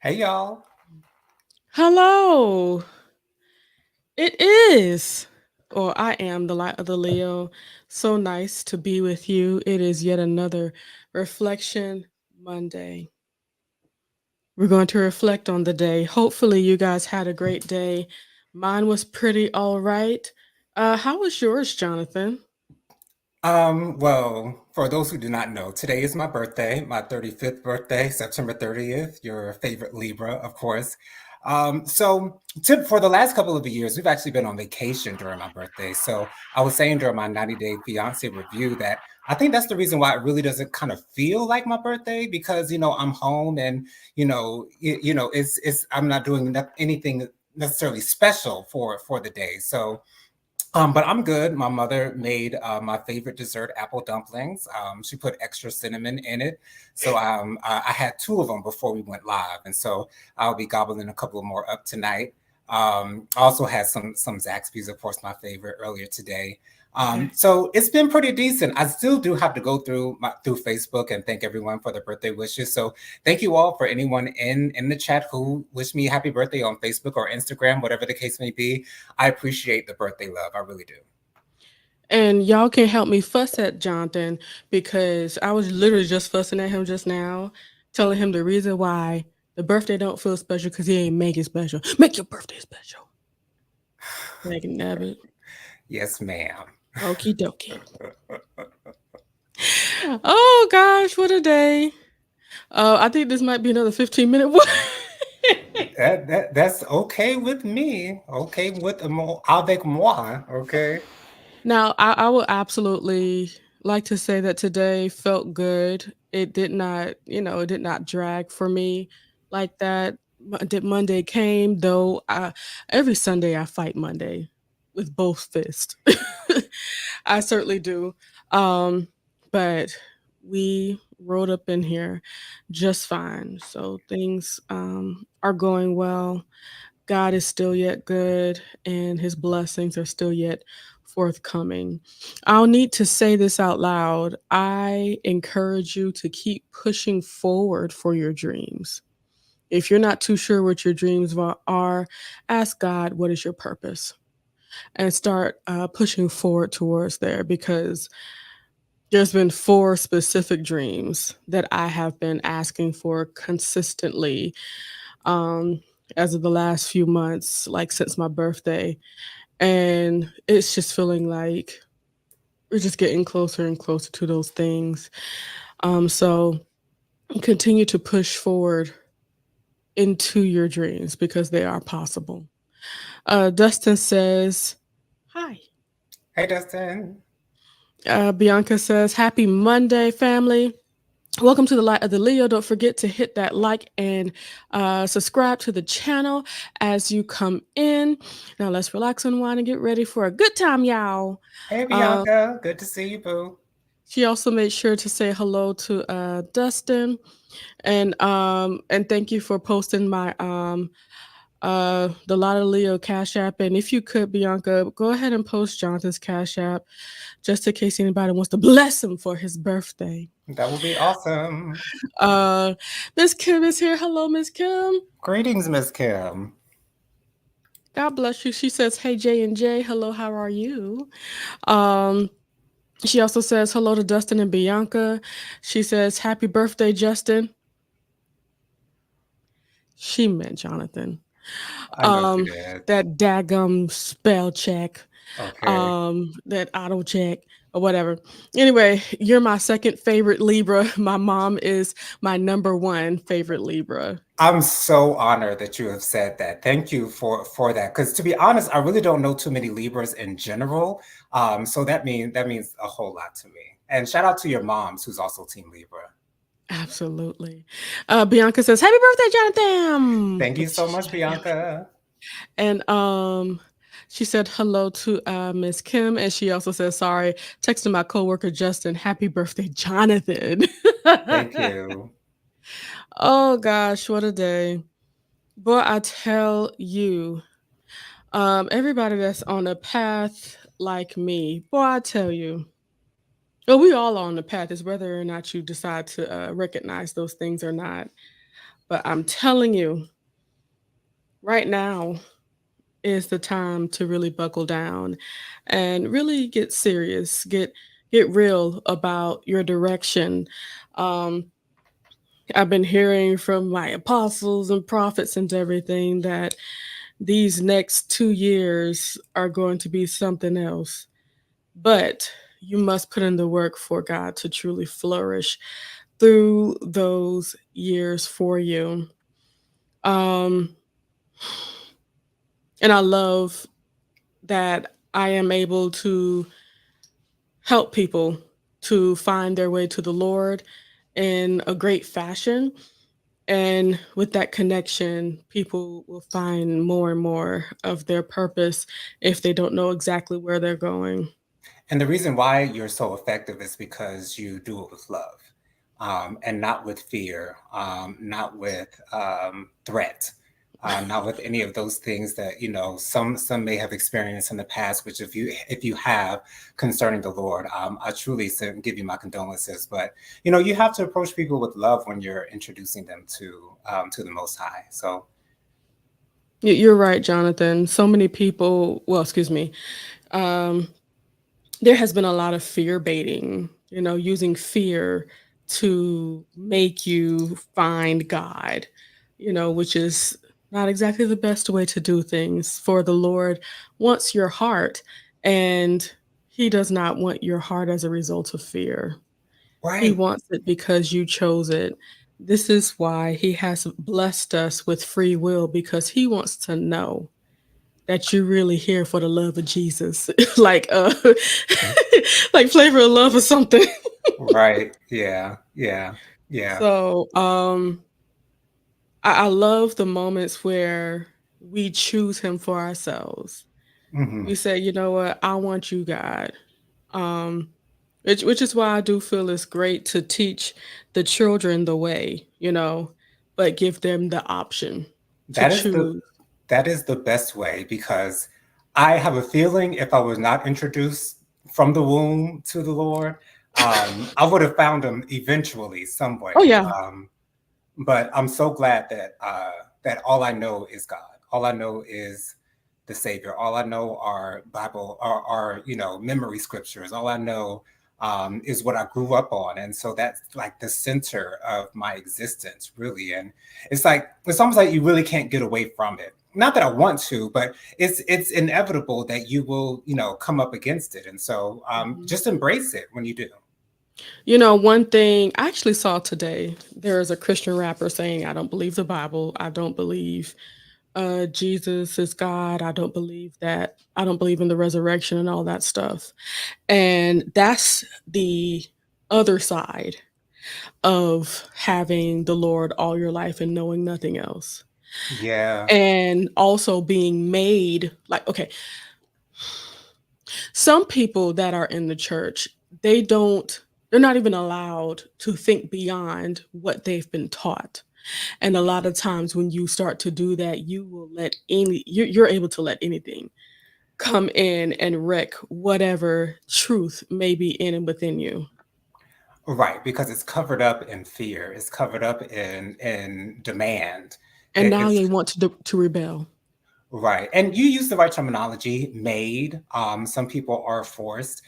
Hey y'all. Hello. It is, or I am the light of the Leo. So nice to be with you. It is yet another Reflection Monday. We're going to reflect on the day. Hopefully, you guys had a great day. Mine was pretty all right. How was yours, Jonathan? Well, for those who do not know, today is my birthday, my 35th birthday, September 30th, your favorite Libra, of course. For the last couple of years, we've actually been on vacation during my birthday. So I was saying during my 90-day fiance review that I think that's the reason why it really doesn't kind of feel like my birthday because, I'm home and, it's I'm not doing anything necessarily special for the day. But I'm good. My mother made my favorite dessert, apple dumplings. She put extra cinnamon in it. I had two of them before we went live. And so I'll be gobbling a couple more up tonight. I also had some Zaxby's, of course, my favorite earlier today. Okay. So it's been pretty decent. I still do have to go through Facebook and thank everyone for their birthday wishes. So thank you all for anyone in the chat who wished me happy birthday on Facebook or Instagram, whatever the case may be. I appreciate the birthday love. I really do. And y'all can help me fuss at Jonathan because I was literally just fussing at him just now, telling him the reason why the birthday don't feel special because he ain't make it special. Make your birthday special. Like nabbit. Yes, ma'am. Okie dokie. Oh gosh, what a day. I think this might be another 15-minute one. That's okay with me. Okay avec moi. Okay. Now, I would absolutely like to say that today felt good. It did not, it did not drag for me like that. Did Monday came though. Every Sunday I fight Monday with both fists. I certainly do. Um, but we rode up in here just fine. So things are going well. God is still yet good and his blessings are still yet forthcoming. I'll need to say this out loud. I encourage you to keep pushing forward for your dreams. If you're not too sure what your dreams are, ask God, what is your purpose? And start pushing forward towards there because there's been four specific dreams that I have been asking for consistently um, as of the last few months, like since my birthday. And it's just feeling like we're just getting closer and closer to those things. So continue to push forward into your dreams because they are possible. Dustin says, hi. Hey, Dustin. Bianca says, happy Monday, family. Welcome to the Light of the Leo. Don't forget to hit that like and subscribe to the channel as you come in. Now let's relax, unwind, and get ready for a good time, y'all. Hey, Uh, Bianca. Good to see you, boo. she also made sure to say hello to Dustin and thank you for posting my the Lot of Leo Cash App. And if you could, Bianca, go ahead and post Jonathan's Cash App just in case anybody wants to bless him for his birthday. That would be awesome. Uh, Miss Kim is here. Hello, Miss Kim. Greetings, Miss Kim. God bless you. She says, "Hey J and J, hello. How are you?" Um, she also says hello to Dustin and Bianca. She says, "Happy birthday, Justin." She meant Jonathan. I know she Um, did. that daggum spell check. Okay. That auto check or whatever. Anyway, you're my second favorite Libra. My mom is my number one favorite Libra. I'm so honored that you have said that. Thank you for that. Because to be honest, I really don't know too many Libras in general. So that means a whole lot to me. And shout out to your moms, who's also Team Libra. Absolutely. Bianca says, "Happy birthday, Jonathan!" Thank you With so much, yeah. Bianca. And she said hello to Miss Kim, and she also says, "Sorry, texting my coworker Justin. Happy birthday, Jonathan." Thank you. Oh gosh, what a day! Boy, I tell you, everybody that's on a path like me, boy, I tell you. Well, we all are on the path. Is whether or not you decide to recognize those things or not. But I'm telling you, right now is the time to really buckle down and really get serious, get real about your direction. Um, I've been hearing from my apostles and prophets and everything that these next 2 years are going to be something else. But you must put in the work for God to truly flourish through those years for you. Um, and I love that I am able to help people to find their way to the Lord in a great fashion. And with that connection, people will find more and more of their purpose if they don't know exactly where they're going. And the reason why you're so effective is because you do it with love, and not with fear, not with threat, not with any of those things that some may have experienced in the past. Which, if you have concerning the Lord, I truly give you my condolences. But you have to approach people with love when you're introducing them to the Most High. So You're right, Jonathan. So many people, well, excuse me, um, there has been a lot of fear baiting, using fear to make you find God, which is not exactly the best way to do things. For the Lord wants your heart, and He does not want your heart as a result of fear. He right. wants it because you chose it. This is why He has blessed us with free will because He wants to know that you're really here for the love of Jesus, like like Flavor of Love or something. Right. Yeah. Yeah. Yeah. So I love the moments where we choose Him for ourselves. Hmm. We say, you know what, I want you, God. Um, which is why I do feel it's great to teach the children the way, but give them the option to That is the choose. that is the best way because I have a feeling if I was not introduced from the womb to the Lord, I would have found him eventually some Oh way. yeah. But I'm so glad that all I know is God. All I know is the Savior. All I know are Bible, are memory scriptures. All I know is what I grew up on, and so that's like the center of my existence, really. And it's almost like you really can't get away from it. Not that I want to, but it's inevitable that you will come up against it, and so Mhm. just embrace it when you do. One thing I actually saw today, there is a Christian rapper saying, I don't believe the Bible. I don't believe Jesus is God. I don't believe in the resurrection and all that stuff. And that's the other side of having the Lord all your life and knowing nothing else. Yeah. And also being made like, okay, some people that are in the church, they're not even allowed to think beyond what they've been taught. And a lot of times when you start to do that, you're able to let anything come in and wreck whatever truth may be in and within you. Right, because it's covered up in fear. It's covered up in demand. And now It's they want to rebel. right, and you use the right terminology. Made. Some people are forced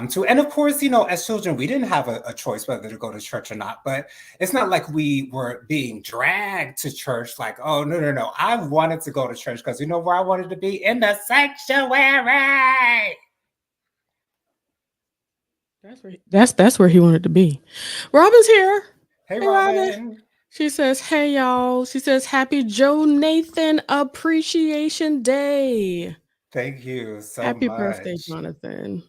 to, and of course, as children, we didn't have a choice whether to go to church or not. But it's not like we were being dragged to church. Like, oh no, no, no! I wanted to go to church because you know where I wanted to be in the sanctuary. That's where he wanted to be. Robin's here. Hey, Hey Robin. Robin. She says, "Hey y'all." She says, "Happy Joe Nathan Appreciation Day." Thank you so Happy birthday, much. Jonathan.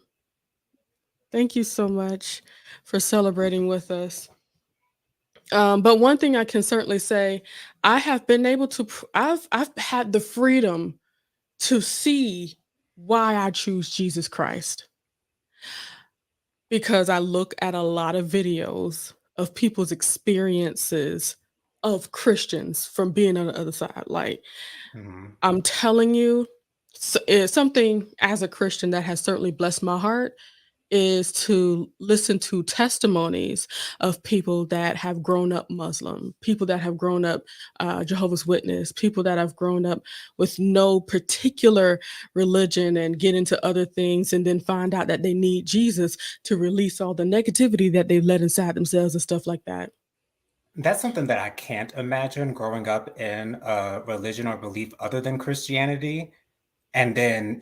Thank you so much for celebrating with us. But one thing I can certainly say, I have been able to. I've had the freedom to see why I choose Jesus Christ because I look at a lot of videos of people's experiences of Christians from being on the other side. Like Mhm. I'm telling you, it's something as a Christian that has certainly blessed my heart is to listen to testimonies of people that have grown up Muslim, people that have grown up Jehovah's Witness, people that have grown up with no particular religion and get into other things and then find out that they need Jesus to release all the negativity that they've let inside themselves and stuff like that. That's something that I can't imagine growing up in a religion or belief other than Christianity, and then,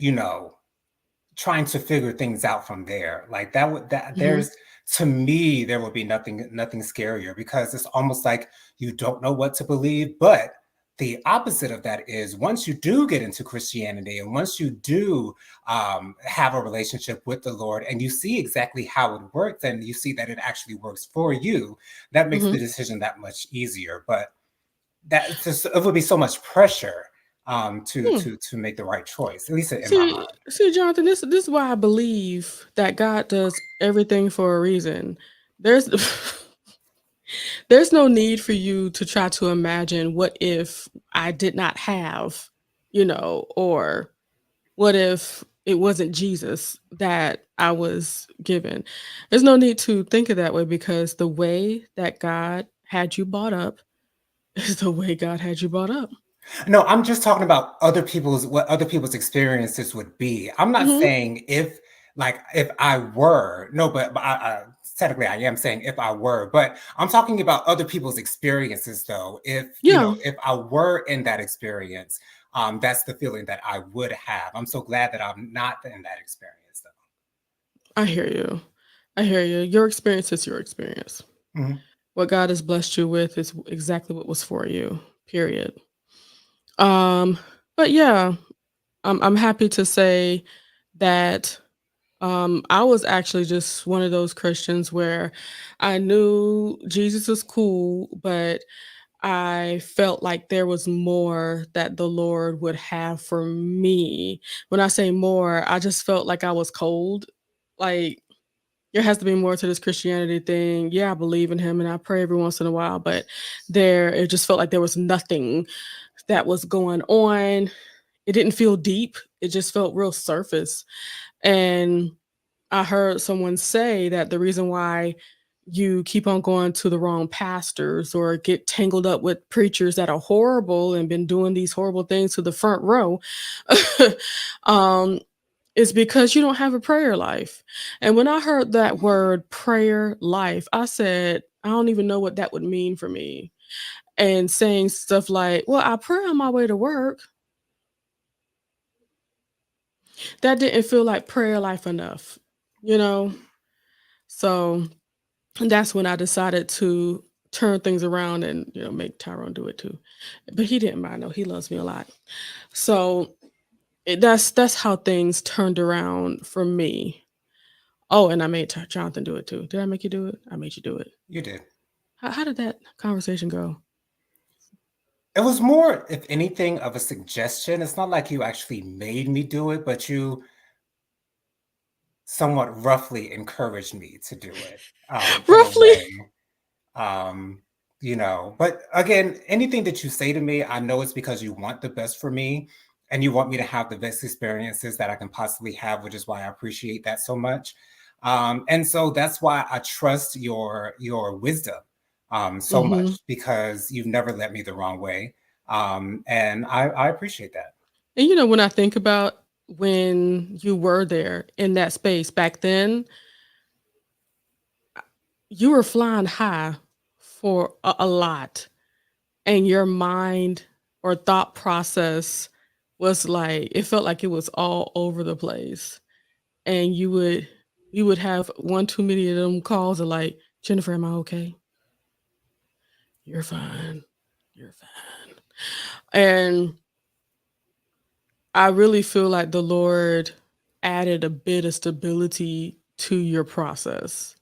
trying to figure things out from there. Like that would that Mhm. there's to me, there would be nothing scarier because it's almost like you don't know what to believe. But the opposite of that is once you do get into Christianity and once you do have a relationship with the Lord and you see exactly how it works and you see that it actually works for you, that makes the Mhm. decision that much easier. But that just it would be so much pressure to Hmm. to make the right choice, at least in my See, mind. Jonathan, this is why I believe that God does everything for a reason. There's there's no need for you to try to imagine what if I did not have, or what if it wasn't Jesus that I was given. There's no need to think of that way because the way that God had you brought up is the way God had you brought up. No, I'm just talking about other people's what other people's experiences would be. I'm not Mhm. saying if like if I were no, but technically I am saying if I were, but I'm talking about other people's experiences though. If Yeah, if I were in that experience, that's the feeling that I would have. I'm so glad that I'm not in that experience though. I hear you. I hear you. Your experience is your experience. Mhm. What God has blessed you with is exactly what was for you. Period. Um, but yeah, I'm happy to say that I was actually just one of those Christians where I knew Jesus was cool, but I felt like there was more that the Lord would have for me. When I say more, I just felt like I was cold. Like there has to be more to this Christianity thing. Yeah, I believe in him and I pray every once in a while, but it just felt like there was nothing that was going on. It didn't feel deep. It just felt real surface. And I heard someone say that the reason why you keep on going to the wrong pastors or get tangled up with preachers that are horrible and been doing these horrible things to the front row um, is because you don't have a prayer life. And when I heard that word prayer life, I said, I don't even know what that would mean for me. And saying stuff like, well, I pray on my way to work. That didn't feel like prayer life enough, you know? So that's when I decided to turn things around and, make Tyrone do it too. But he didn't mind, though. He loves me a lot. So that's how things turned around for me. Oh, and I made Jonathan do it too. Did I make you do it? I made you do it. You did. How did that conversation go? It was more, if anything, of a suggestion. It's not like you actually made me do it, but you somewhat roughly encouraged me to do it, in a Roughly. way. Um, but again, anything that you say to me, I know it's because you want the best for me and you want me to have the best experiences that I can possibly have, which is why I appreciate that so much. And so that's why I trust your wisdom so Hmm. much because you've never led me the wrong way. And I appreciate that. And when I think about when you were there in that space back then, you were flying high for a lot. And your mind or thought process was like it felt like it was all over the place. And you would have one too many of them calls of like, Jennifer, am I okay? You're fine. You're fine. And I really feel like the Lord added a bit of stability to your process.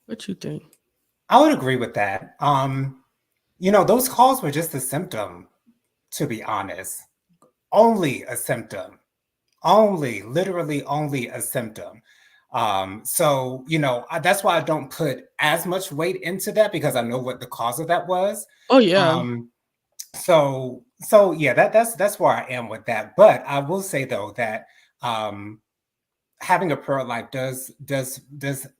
What you think? I would agree with that. Those calls were just a symptom, to be honest. Only a symptom. Only, literally only a symptom. So, that's why I don't put as much weight into that because I know what the cause of that was. Oh yeah. Um, so yeah, that's where I am with that. But I will say though that um having a prayer life does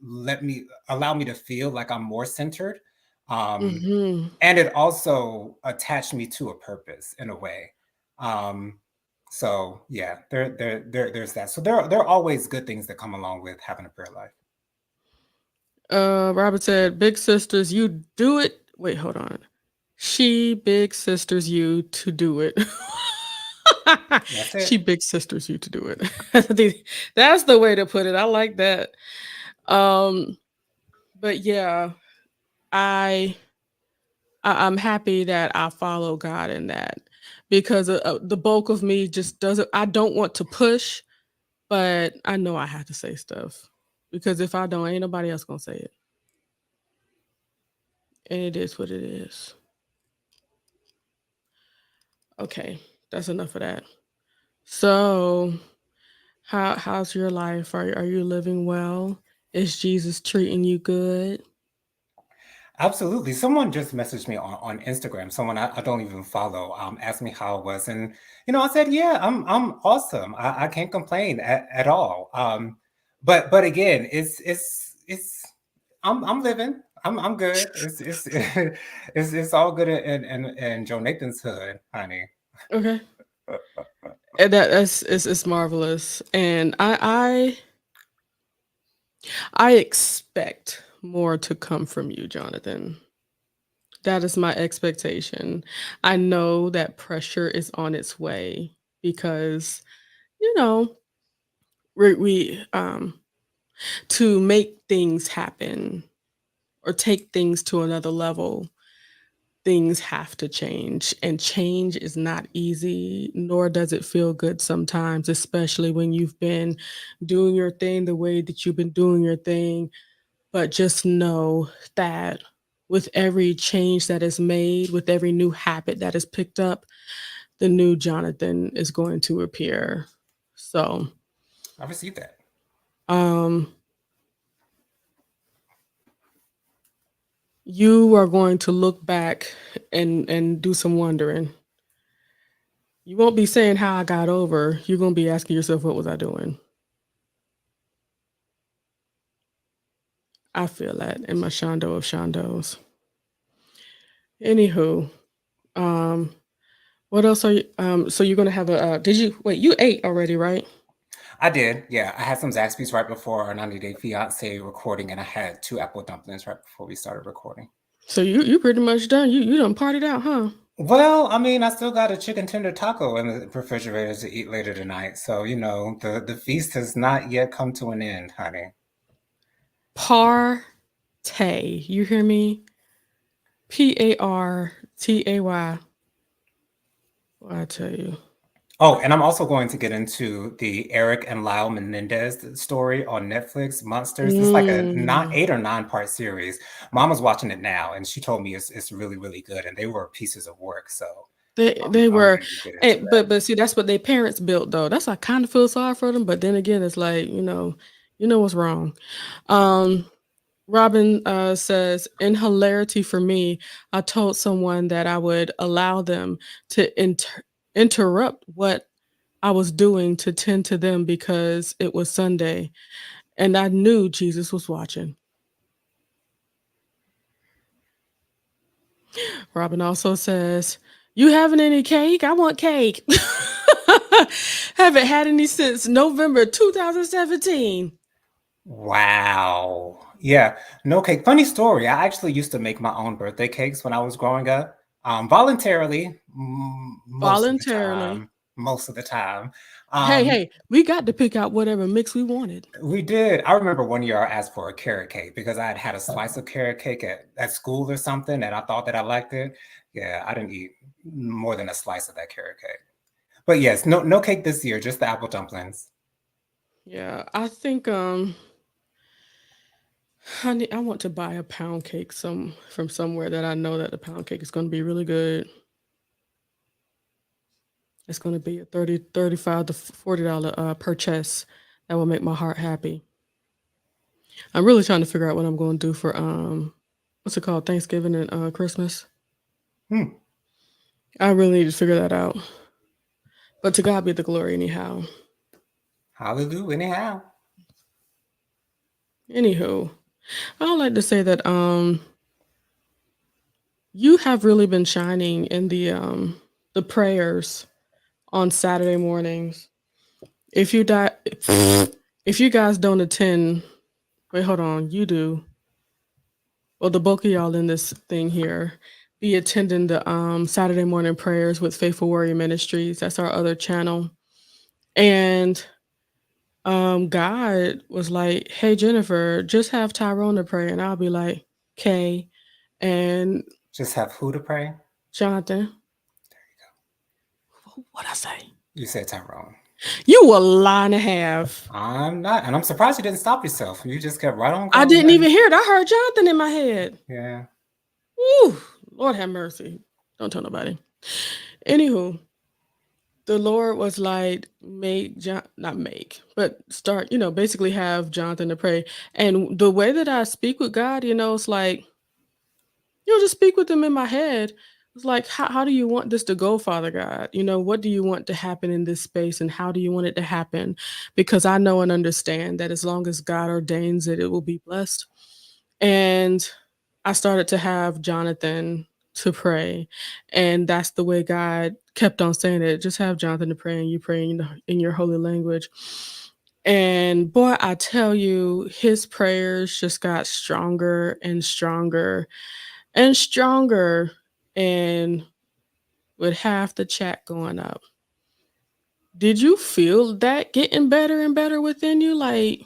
let me allow me to feel like I'm more centered. Um, Mhm. and it also attached me to a purpose in a way. Um, so yeah, there's that. So there are always good things that come along with having a prayer life. Robert said, "Big sisters, you do it." Wait, hold on. She big sisters you to do it. That's She it. big sisters you to do it. I think that's the way to put it. I like that. Um, but yeah, I I'm happy that I follow God in that because the bulk of me just doesn't. I don't want to push, but I know I have to say stuff because if I don't, ain't nobody else gonna say it, and it is what it is. Okay, that's enough of that. So, how's your life? Are you living well? Is Jesus treating you good? Absolutely. Someone just messaged me on Instagram. Someone I don't even follow asked me how I was, and I said, "Yeah, I'm awesome. I can't complain at all." But again, it's I'm living. I'm good. It's it's all good in Joe Nathan's hood, honey. Okay, and that's it's marvelous, and I expect more to come from you, Jonathan. That is my expectation. I know that pressure is on its way because you know we to make things happen or take things to another level, things have to change. And change is not easy, nor does it feel good sometimes, especially when you've been doing your thing the way that you've been doing your thing. But just know that with every change that is made, with every new habit that is picked up, the new Jonathan is going to appear. So, I received that. um, you are going to look back and do some wondering. You won't be saying how I got over. You're gonna be asking yourself, what was I doing? I feel that in my Shondo of Shondos. Anywho, um, what else are you? So you're gonna have a? Did you wait? You ate already, right? I did. Yeah, I had some Zaxby's right before our 90 Day Fiance recording, and I had two apple dumplings right before we started recording. So you pretty much done. You done partied out, huh? Well, I mean, I still got a chicken tender taco in the refrigerator to eat later tonight. So, the feast has not yet come to an end, honey. Partay. You hear me? Partay. I tell you. Oh, and I'm also going to get into the Eric and Lyle Menendez story on Netflix, Monsters. It's like a not Mm. 8 or 9 part series. Mama's watching it now, and she told me it's really, really good, and they were pieces of work. So They I'm were, ready to get into and, that. but see, that's what their parents built though. That's I kind of feel sorry for them, but then again, it's like you know what's wrong. Um, Robin says, in hilarity for me, I told someone that I would allow them to interrupt what I was doing to tend to them because it was Sunday, and I knew Jesus was watching. Robin also says, "You having any cake? I want cake." Haven't had any since November 2017. Wow. Yeah, no cake. Funny story. I actually used to make my own birthday cakes when I was growing up, voluntarily, most of the Voluntarily. time. Most of the time. Hey, Um, hey, we got to pick out whatever mix we wanted. we did. I remember one year I asked for a carrot cake because I had had a slice of carrot cake at school or something, and I thought that I liked it. Yeah, I didn't eat more than a slice of that carrot cake. But yes, no cake this year, just the apple dumplings. Yeah, I think I want to buy a pound cake from somewhere that I know that the pound cake is going to be really good. It's going to be a 30, 35 to $40 purchase that will make my heart happy. I'm really trying to figure out what I'm going to do for what's it called, Thanksgiving and Christmas. Hmm. I really need to figure that out. But to God be the glory anyhow. Hallelujah. Anyhow. Anywho, I would like to say that you have really been shining in the prayers on Saturday mornings. If you die if you guys don't attend, wait, hold on, you do. Well, the bulk of y'all in this thing here be attending the Saturday morning prayers with Faithful Warrior Ministries. That's our other channel. And God was like, "Hey Jennifer, just have Tyrone to pray." And I'll be like, "Okay." And Just have who to pray? Jonathan, what I say? You said Tyrone. You a lie and a half. I'm not, and I'm surprised you didn't stop yourself. You just kept right on I going. didn't even hear it. I heard Jonathan in my head. Yeah. Woo, Lord have mercy. Don't tell nobody. Anywho, the Lord was like, make John, not make, but start, basically have Jonathan to pray. And the way that I speak with God, it's like, just speak with him in my head. It's like, how do you want this to go, Father God? What do you want to happen in this space and how do you want it to happen? Because I know and understand that as long as God ordains it, it will be blessed. And I started to have Jonathan to pray. And that's the way God kept on saying it. Just have Jonathan to pray and you pray in your holy language. And boy, I tell you, his prayers just got stronger and stronger and stronger. And with half the chat going up. Did you feel that getting better and better within you? Like,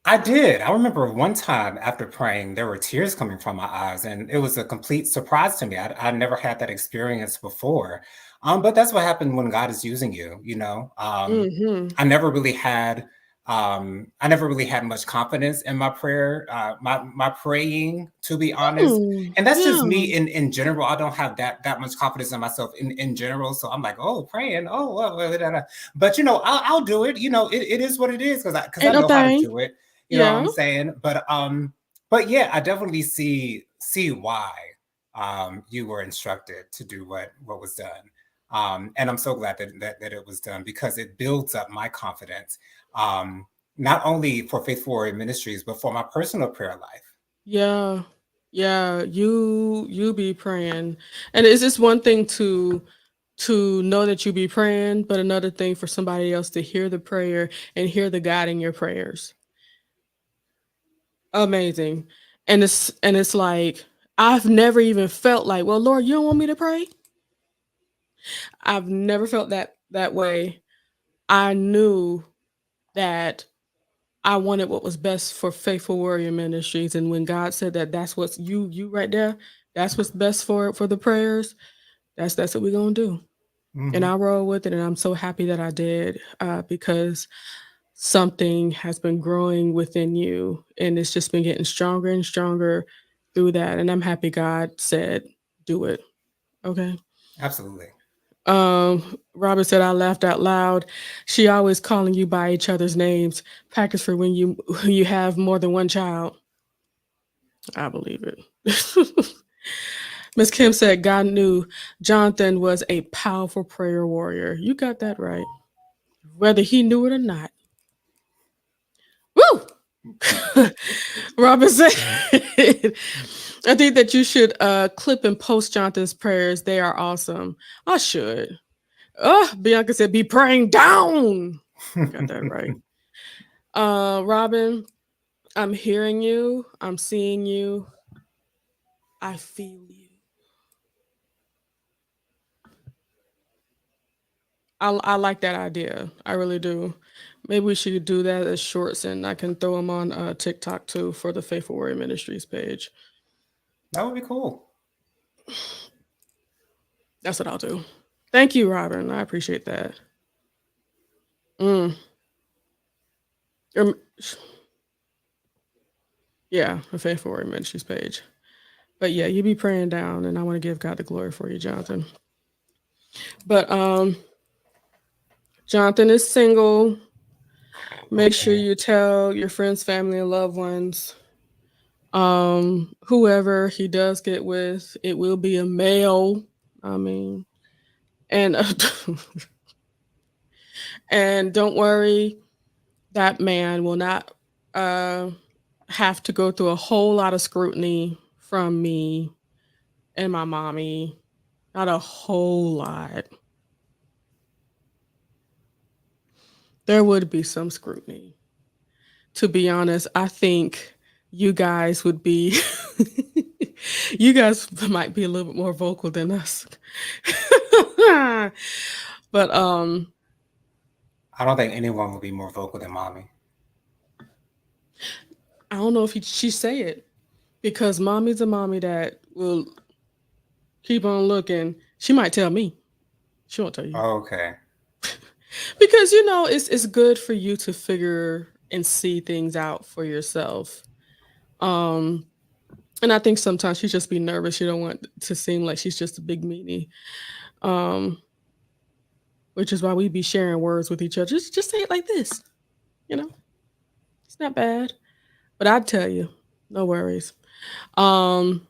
I did. I remember one time after praying, there were tears coming from my eyes, and it was a complete surprise to me. I never had that experience before. But that's what happened when God is using you, you know. mm-hmm. I never really had I never really had much confidence in my prayer, my praying, to be honest. And that's just Yeah. me in general. I don't have that much confidence in myself in general. So I'm like, oh, praying, oh, well, da, da. But I'll do it. It is what it is because I Ain't no know how to thing. do it. You know what Yeah. I'm saying? But yeah, I definitely see why you were instructed to do what was done. And I'm so glad that it was done because it builds up my confidence, um, not only for Faithful Warrior Ministries, but for my personal prayer life. Yeah. Yeah. You be praying. And it's just one thing to know that you be praying, but another thing for somebody else to hear the prayer and hear the God in your prayers. Amazing. And it's like I've never even felt like, well, Lord, you don't want me to pray? I've never felt that way. I knew that I wanted what was best for Faithful Warrior Ministries, and when God said that that's what's you right there, that's what's best for the prayers. That's what we're gonna do, and Hmm. I roll with it, and I'm so happy that I did because something has been growing within you, and it's just been getting stronger and stronger through that, and I'm happy God said, "Do it." Okay. Absolutely. Robert said I laughed out loud. She always calling you by each other's names. Practice for when you when you have more than one child. I believe it. Miss Kim said God knew Jonathan was a powerful prayer warrior. You got that right. Whether he knew it or not. Woo! Robert said I think that you should clip and post Jonathan's prayers. They are awesome. I should. Oh, Bianca said, be praying down. Got that right. Robin, I'm hearing you. I'm seeing you. I feel you. I like that idea. I really do. Maybe we should do that as shorts, and I can throw them on TikTok too for the Faithful Warrior Ministries page. That would be cool. That's what I'll do. Thank you, Robin. I appreciate that. Mm. Um, yeah, the Faithful Warrior Ministries page. But yeah, you be praying down, and I want to give God the glory for you, Jonathan. But Jonathan is single. Make sure Okay. you tell your friends, family, and loved ones. Whoever he does get with, it will be a male. I mean, and and don't worry, that man will not. Uh, have to go through a whole lot of scrutiny from me and my mommy. Not a whole lot. There would be some scrutiny. To be honest, I think you guys would be you guys might be a little bit more vocal than us. But, I don't think anyone would be more vocal than mommy. I don't know if she say it because mommy's a mommy that will keep on looking. She might tell me. She won't tell you. Okay. Because, it's good for you to figure and see things out for yourself. Um, and I think sometimes she just be nervous. She don't want to seem like she's just a big meanie. Um, which is why we be sharing words with each other. Just say it like this, you know? It's not bad. But I'd tell you, no worries. Um,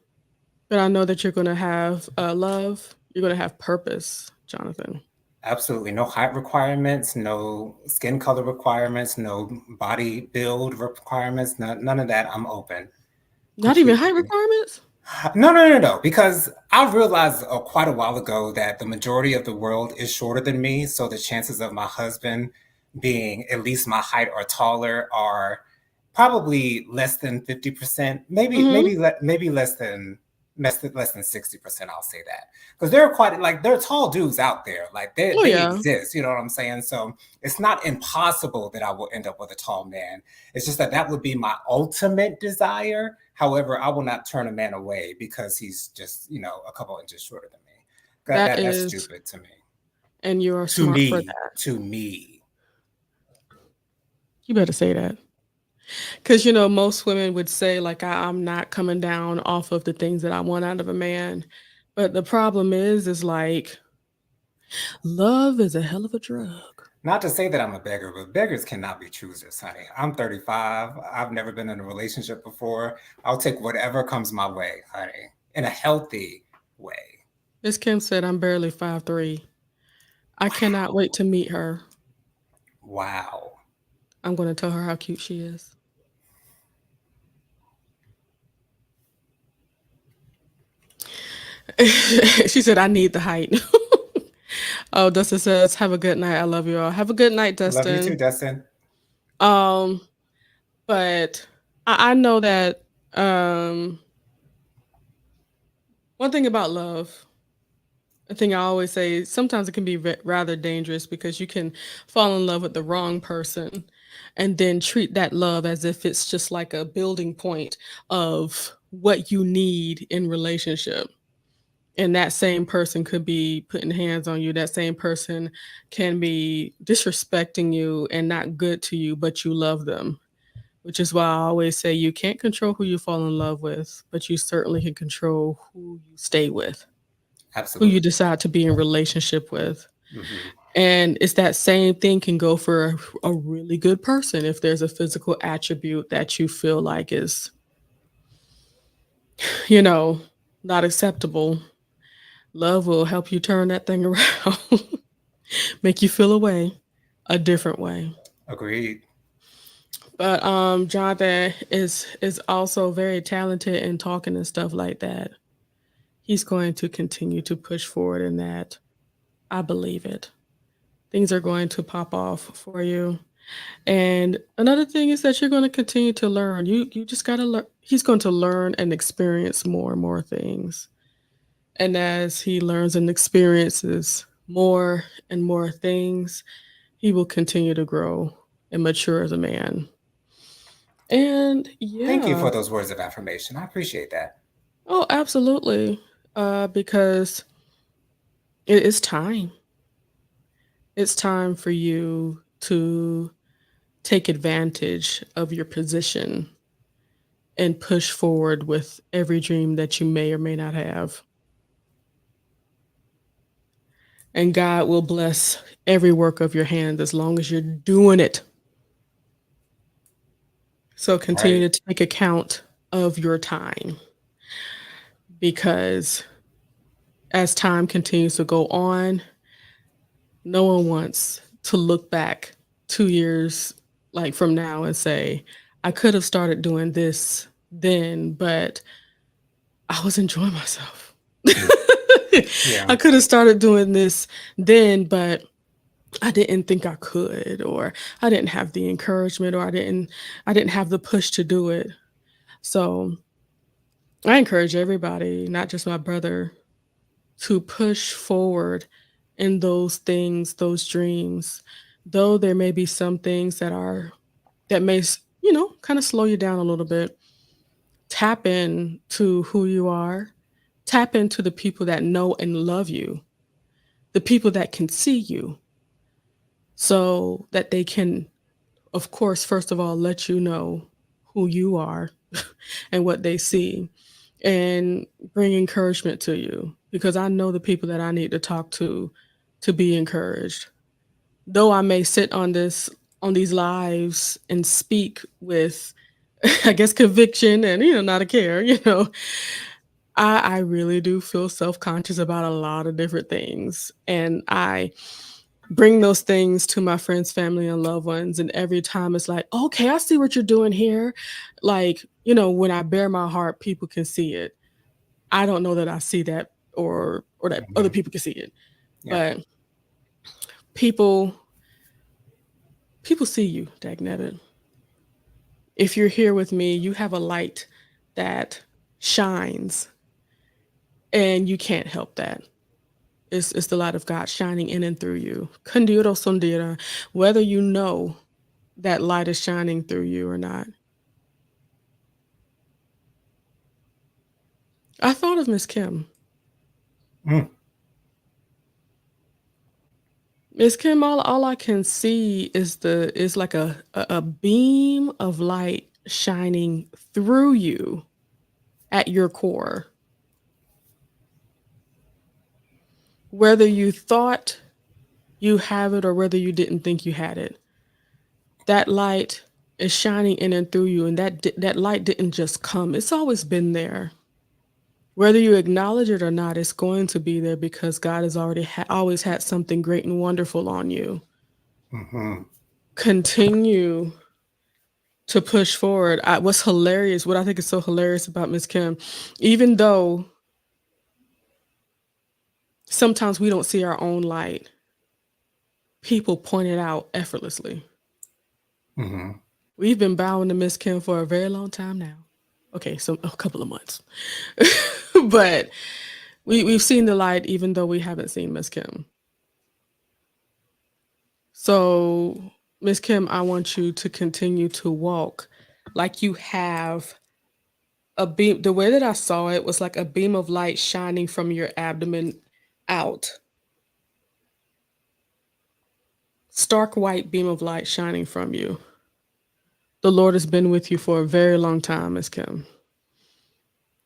but I know that you're gonna have love. You're gonna have purpose, Jonathan. Absolutely. No height requirements, no skin color requirements, no body build requirements, none of that. I'm open Not even height completely. requirements. No. Because I realized quite a while ago that the majority of the world is shorter than me. So the chances of my husband being at least my height or taller are probably less than 50%, Hmm. maybe less than 60%. I'll say that because there are quite like there are tall dudes out there, like Oh they yeah, exist. You know what I'm saying? So it's not impossible that I will end up with a tall man. It's just that that would be my ultimate desire. However, I will not turn a man away because he's just a couple inches shorter than me. that That's is, stupid to me. and you are To smart for me, that. to me. You better say that. Because, most women would say, like, I'm not coming down off of the things that I want out of a man. But the problem is like, love is a hell of a drug. Not to say that I'm a beggar, but beggars cannot be choosers, honey. I'm 35. I've never been in a relationship before. I'll take whatever comes my way, honey, in a healthy way. Miss Kim said, I'm barely 5'3". I cannot Wow. wait to meet her. Wow. I'm going to tell her how cute she is. She said, I need the height. Oh, Dustin says, have a good night. I love you all. Have a good night, Love you too, Dustin. Dustin. Um, but I know that um one thing about love, a thing I always say, sometimes it can be rather dangerous because you can fall in love with the wrong person and then treat that love as if it's just like a building point of what you need in relationship. And that same person could be putting hands on you. That same person can be disrespecting you and not good to you, but you love them. Which is why I always say you can't control who you fall in love with, but you certainly can control who you stay with, who you Absolutely. decide to be in relationship with. Hmm. And it's that same thing can go for a really good person if there's a physical attribute that you feel like is, you know, not acceptable. Love will help you turn that thing around, make you feel a way, a different way. Agreed. But Jonathan is also very talented in talking and stuff like that. He's going to continue to push forward in that. I believe it. Things are going to pop off for you. And another thing is that you're going to continue to learn. You just got to learn. He's going to learn and experience more and more things. And as he learns and experiences more and more things, he will continue to grow and mature as a man. And Thank you yeah, for those words of affirmation. I appreciate that. oh, absolutely. Because it is time. It's time for you to take advantage of your position and push forward with every dream that you may or may not have. And God will bless every work of your hands as long as you're doing it. So Right. continue to take account of your time because as time continues to go on, no one wants to look back 2 years like from now and say, I could have started doing this then, but I was enjoying myself. Mm. Yeah. I could have started doing this then, but I didn't think I could, or I didn't have the encouragement, or I didn't have the push to do it. So I encourage everybody, not just my brother, to push forward in those things, those dreams. Though there may be some things that may, kind of slow you down a little bit. Tap in to who you are. Tap into the people that know and love you, the people that can see you, so that they can, of course, first of all, let you know who you are and what they see, and bring encouragement to you, because I know the people that I need to talk to be encouraged. Though I may sit on these lives and speak with I guess conviction and not a care, I really do feel self-conscious about a lot of different things, and I bring those things to my friends, family, and loved ones, and every time it's like, "Okay, I see what you're doing here." Like, when I bare my heart, people can see it. I don't know that I see that, or that other Mhm. people can see it, Yeah. but people people see you, dagnabbit. If you're here with me, you have a light that shines, and you can't help that. It's the light of God shining in and through you. Kandiro sundira, whether you know that light is shining through you or not. I thought of Miss Kim. Mm. Miss Kim, all I can see is like a beam of light shining through you at your core. Whether you thought you have it or whether you didn't think you had it, that light is shining in and through you, and that light didn't just come. It's always been there. Whether you acknowledge it or not, it's going to be there because God has already always had something great and wonderful on you. Mhm. Continue to push forward. What's hilarious, what I think is so hilarious about Miss Kim, even though sometimes we don't see our own light, people point it out effortlessly. Mhm. We've been bowing to Miss Kim for a very long time now. Okay, so a couple of months. But we've seen the light even though we haven't seen Miss Kim. So, Miss Kim, I want you to continue to walk like you have a beam. The way that I saw it was like a beam of light shining from your abdomen out. Stark white beam of light shining from you. The Lord has been with you for a very long time, Miss Kim.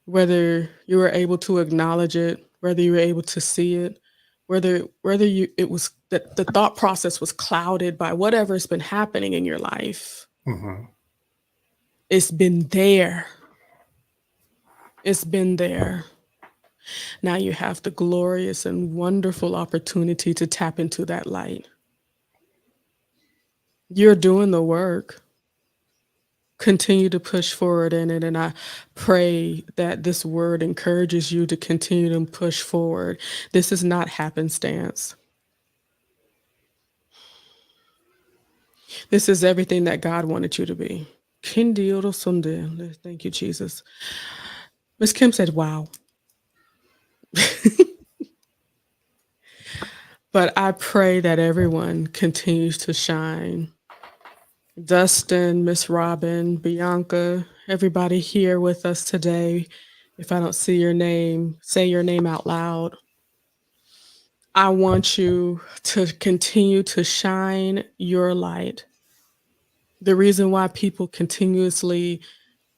Whether you were able to acknowledge it, whether you were able to see it, whether you it was that the thought process was clouded by whatever's been happening in your life, Mhm. it's been there. It's been there. Now you have the glorious and wonderful opportunity to tap into that light. You're doing the work. Continue to push forward in it. And I pray that this word encourages you to continue to push forward. This is not happenstance. This is everything that God wanted you to be. Kindi oro sunde. Thank you, Jesus. Miss Kim said, wow. But I pray that everyone continues to shine. Dustin, Miss Robin, Bianca, everybody here with us today. If I don't see your name, say your name out loud. I want you to continue to shine your light. The reason why people continuously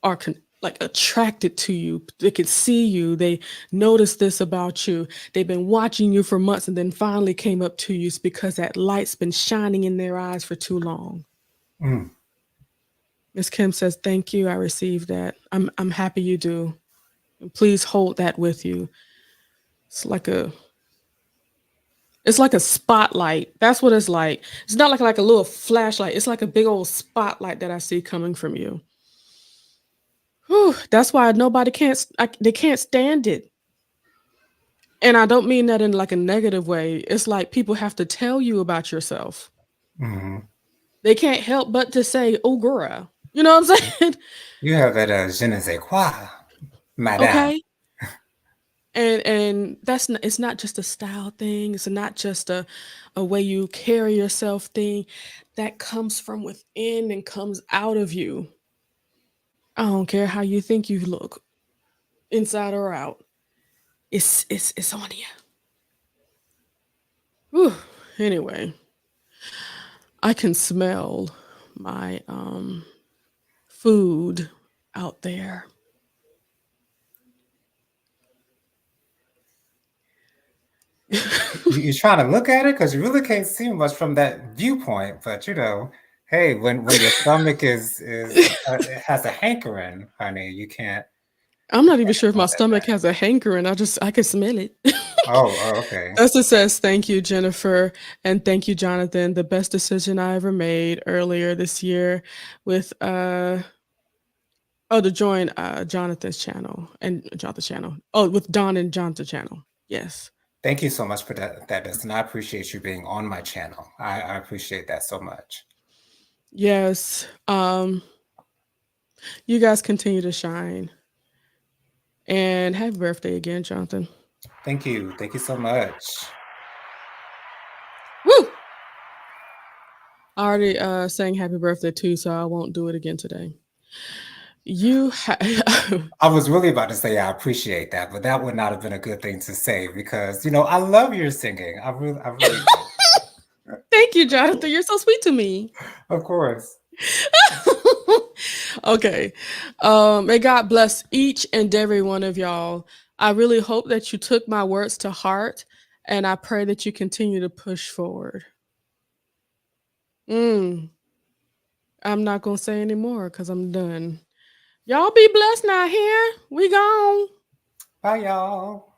are like attracted to you, they can see you, they notice this about you, they've been watching you for months and then finally came up to you, is because that light's been shining in their eyes for too long. Mm. Miss Kim says, "Thank you. I received that. I'm happy you do. And please hold that with you. It's like a it's like a spotlight. That's what it's like. It's not like a little flashlight. It's like a big old spotlight that I see coming from you. Whew, that's why nobody can't they can't stand it. And I don't mean that in like a negative way. It's like people have to tell you about yourself. Mhm. They can't help but to say, "Oh, girl." You know what I'm saying? You have that, je ne sais quoi, madame. Okay. And that's not, it's not just a style thing. It's not just a way you carry yourself thing. That comes from within and comes out of you. I don't care how you think you look, inside or out. It's on you. Whew. Anyway, I can smell my food out there. You're trying to look at it because you really can't see much from that viewpoint, but, hey, when your stomach it has a hankering, honey, you can't I'm not even sure if my hold that stomach back. has a hankering. I can smell it. Oh, okay. Esther says, "Thank you, Jennifer, and thank you, Jonathan. The best decision I ever made earlier this year with to join Jonathan's channel and Jonathan's channel. Oh, with Don and Jonathan's channel. Yes. Thank you so much for that, Dustin. I appreciate you being on my channel. I appreciate that so much. Yes. You guys continue to shine. And happy birthday again, Jonathan. Thank you. Thank you so much. Woo! I already sang happy birthday too, so I won't do it again today. I was really about to say I appreciate that, but that would not have been a good thing to say because I love your singing. I really do. Thank you, Jonathan. You're so sweet to me. Of course. Okay. May God bless each and every one of y'all. I really hope that you took my words to heart, and I pray that you continue to push forward. I'm not gonna say anymore because I'm done. Y'all be blessed now here. We gone. Bye, y'all.